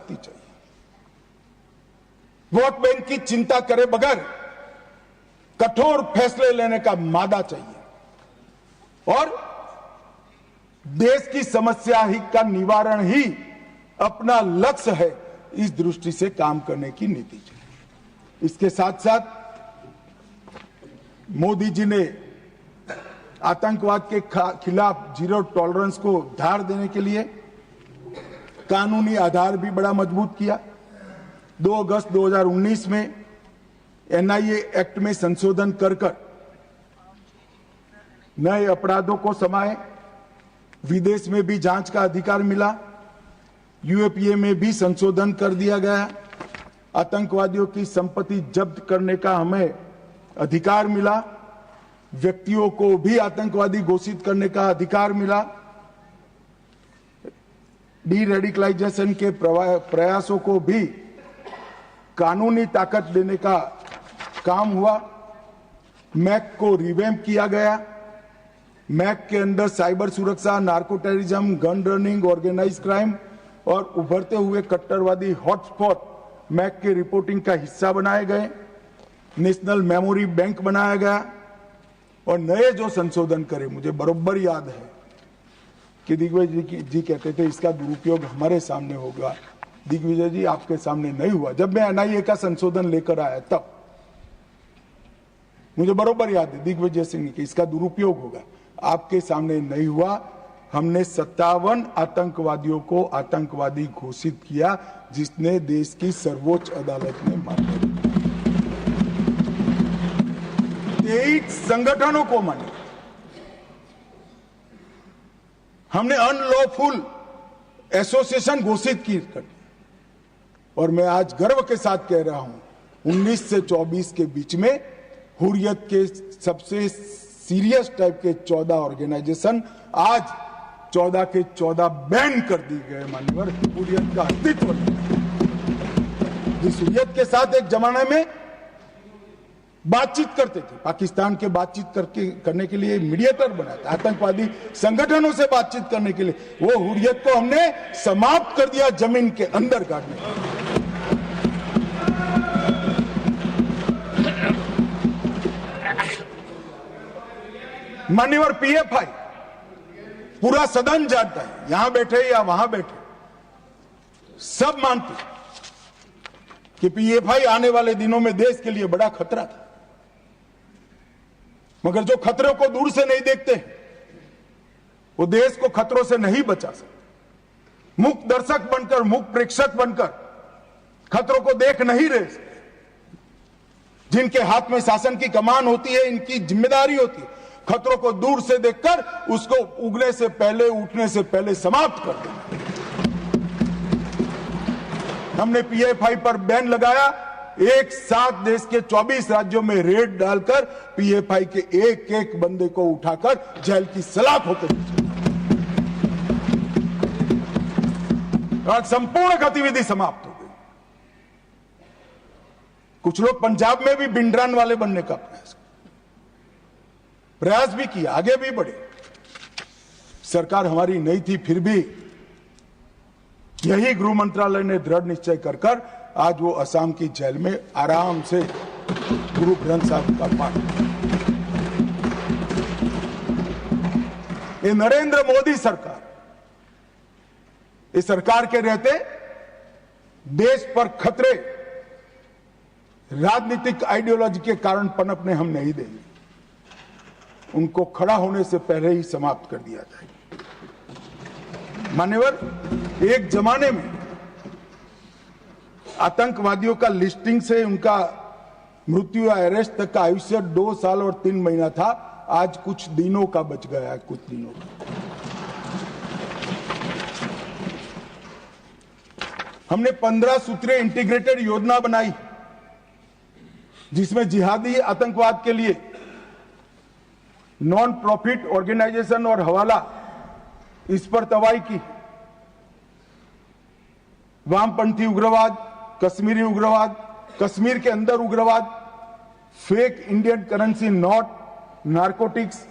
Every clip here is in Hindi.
शक्ति चाहिए। वोट बैंक की चिंता करे बगैर कठोर फैसले लेने का मादा चाहिए और देश की समस्या ही का निवारण ही अपना लक्ष्य है, इस दृष्टि से काम करने की नीति चाहिए। इसके साथ साथ मोदी जी ने आतंकवाद के खिलाफ जीरो टॉलरेंस को धार देने के लिए कानूनी आधार भी बड़ा मजबूत किया। 2 अगस्त 2019 में एनआईए एक्ट में संशोधन कर नए अपराधों को समाये, विदेश में भी जांच का अधिकार मिला, यूएपीए में भी संशोधन कर दिया गया, आतंकवादियों की संपत्ति जब्त करने का हमें अधिकार मिला, व्यक्तियों को भी आतंकवादी घोषित करने का अधिकार मिला, डी रेडिकलाइजेशन के प्रयासों को भी कानूनी ताकत देने का काम हुआ, मैक को रिवैम्प किया गया, मैक के अंदर साइबर सुरक्षा, narco terrorism, gun running, organize crime और उभरते हुए कट्टरवादी हॉटस्पॉट मैक के रिपोर्टिंग का हिस्सा बनाए गए, नेशनल मेमोरी बैंक बनाया गया और नए जो संशोधन करे, मुझे बरोबर याद है कि दिग्विजय जी कहते थे इसका दुरुपयोग हमारे सामने होगा। दिग्विजय जी आपके सामने नहीं हुआ। जब मैं एनआईए का संशोधन लेकर आया तब मुझे बरोबर याद है दिग्विजय सिंह कि इसका दुरुपयोग होगा, आपके सामने नहीं हुआ। हमने 57 आतंकवादियों को आतंकवादी घोषित किया, जिसने देश की सर्वोच्च अदालत में मान्यता दी। 23 संगठनों को माने। हमने अनलॉफुल एसोसिएशन घोषित की और मैं आज गर्व के साथ कह रहा हूं 19 से 24 के बीच में हुर्रियत के सबसे सीरियस टाइप के 14 ऑर्गेनाइजेशन आज 14 के 14 बैन कर दी गए। मान्यवर, हुर्रियत का अस्तित्व जिस हुर्रियत के साथ एक जमाने में बातचीत करते थे, पाकिस्तान के बातचीत करने के लिए मीडिएटर बनाया था, आतंकवादी संगठनों से बातचीत करने के लिए, वो हुर्रियत को हमने समाप्त कर दिया, जमीन के अंदर काटने। मान्यवर, पीएफआई पूरा सदन जानता है, यहां बैठे या वहां बैठे सब मानते कि पीएफआई आने वाले दिनों में देश के लिए बड़ा खतरा था, मगर जो खतरों को दूर से नहीं देखते वो देश को खतरों से नहीं बचा सकते। मूक दर्शक बनकर, मूक प्रेक्षक बनकर खतरों को देख नहीं रहे। जिनके हाथ में शासन की कमान होती है, इनकी जिम्मेदारी होती है खतरों को दूर से देखकर उसको उगने से पहले, उठने से पहले समाप्त कर देना। हमने पीएफआई पर बैन लगाया, एक साथ देश के 24 राज्यों में रेड डालकर पीएफआई के एक एक बंदे को उठाकर जेल की सलाख होकर आज संपूर्ण गतिविधि समाप्त हो गई। कुछ लोग पंजाब में भी बिंडरान वाले बनने का प्रयास भी किया, आगे भी बढ़े। सरकार हमारी नहीं थी, फिर भी यही गृह मंत्रालय ने दृढ़ निश्चय कर आज वो असम की जेल में आराम से गुरु ग्रंथ साहब का पाठ। ये नरेंद्र मोदी सरकार, इस सरकार के रहते देश पर खतरे राजनीतिक आइडियोलॉजी के कारण पनपने हम नहीं देंगे। उनको खड़ा होने से पहले ही समाप्त कर दिया जाएगा। मान्यवर, एक जमाने में आतंकवादियों का लिस्टिंग से उनका मृत्यु या अरेस्ट तक का आयुष्य 2 साल और 3 महीना था, आज कुछ दिनों का बच गया है, कुछ दिनों का। हमने 15 सूत्रीय इंटीग्रेटेड योजना बनाई जिसमें जिहादी आतंकवाद के लिए नॉन प्रॉफिट ऑर्गेनाइजेशन और हवाला, इस पर तवाई की। वामपंथी उग्रवाद, कश्मीरी उग्रवाद, कश्मीर के अंदर उग्रवाद, fake Indian currency note, narcotics,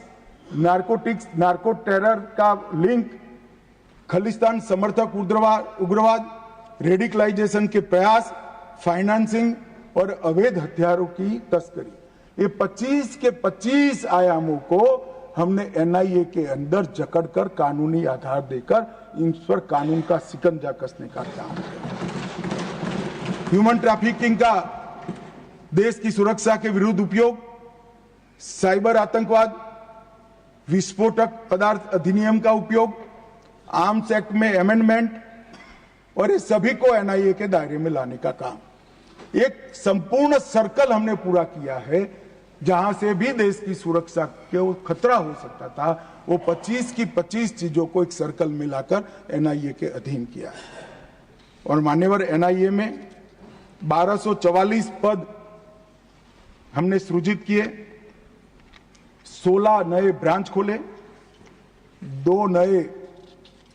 narco terror का लिंक, खालिस्तान समर्थक उग्रवाद, रेडिकलाइजेशन के प्रयास, फाइनेंसिंग और अवैध हथियारों की तस्करी, ये 25 के 25 आयामों को हमने एनआईए के अंदर जकड़कर कानूनी आधार देकर इन पर कानून का शिकंजा कसने का काम किया। ह्यूमन ट्रैफिकिंग का देश की सुरक्षा के विरुद्ध उपयोग, साइबर आतंकवाद, विस्फोटक पदार्थ अधिनियम का उपयोग, आर्म्स एक्ट में अमेंडमेंट और ये सभी को एनआईए के दायरे में लाने का काम, एक संपूर्ण सर्कल हमने पूरा किया है। जहां से भी देश की सुरक्षा के खतरा हो सकता था, वो 25 की 25 चीजों को एक सर्कल में लाकर एनआईए के अधीन किया है। और मान्यवर, एनआईए में 1244 पद हमने सृजित किए, 16 नए ब्रांच खोले, 2 नए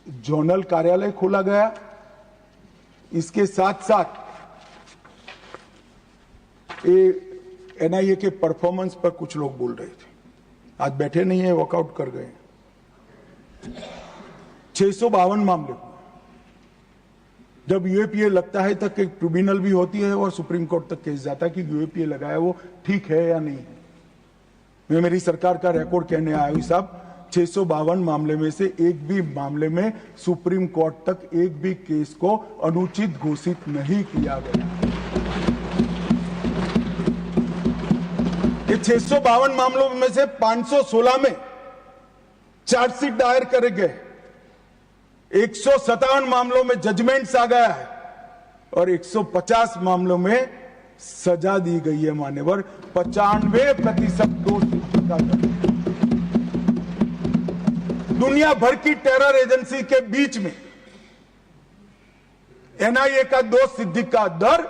जोनल कार्यालय खोला गया। इसके साथ साथ एनआईए के परफॉर्मेंस पर कुछ लोग बोल रहे थे, आज बैठे नहीं है, वॉकआउट कर गए। 652 मामले हुए। जब यूएपीए लगता है तक एक ट्रिब्यूनल भी होती है और सुप्रीम कोर्ट तक केस जाता है कि यूएपीए लगाया वो ठीक है या नहीं है। मैं मेरी सरकार का रिकॉर्ड कहने आया हूं साहब, 652 मामले में से एक भी मामले में सुप्रीम कोर्ट तक एक भी केस को अनुचित घोषित नहीं किया गया। ये 652 मामलों में से 516 में चार्जशीट दायर करे गए, 157 मामलों में जजमेंट्स आ गया है और 150 मामलों में सजा दी गई है। मान्यवर, 95% दोष सिद्ध। दुनिया भर की टेरर एजेंसी के बीच में एनआईए का दोष सिद्धि का दर,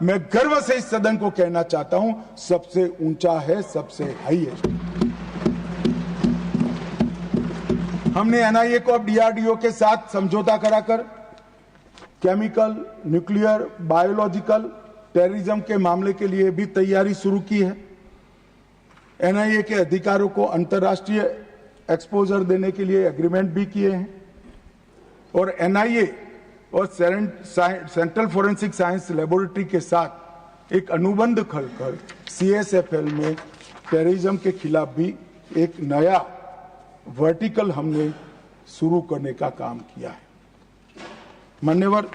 मैं गर्व से इस सदन को कहना चाहता हूं, सबसे ऊंचा है, सबसे हाईएस्ट। हमने एनआईए को अब डीआरडीओ के साथ समझौता कराकर केमिकल, न्यूक्लियर, बायोलॉजिकल, टेररिज्म के मामले के लिए भी तैयारी शुरू की है। एनआईए के अधिकारों को अंतर्राष्ट्रीय एक्सपोजर देने के लिए एग्रीमेंट भी किए हैं और एनआईए और सेंट्रल फोरेंसिक साइंस लेबोरेटरी के साथ एक अनुबंध खोलकर सीएसएफएल में टेररिज्म के खिलाफ भी एक नया वर्टिकल हमने शुरू करने का काम किया है। मान्यवर,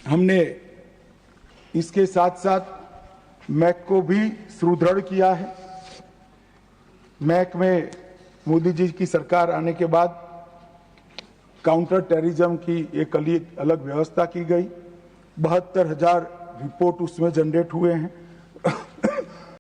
हमने इसके साथ साथ मैक को भी सुदृढ़ किया है। मैक में मोदी जी की सरकार आने के बाद काउंटर टेररिज्म की एक अलग व्यवस्था की गई। 72,000 रिपोर्ट उसमें जनरेट हुए हैं।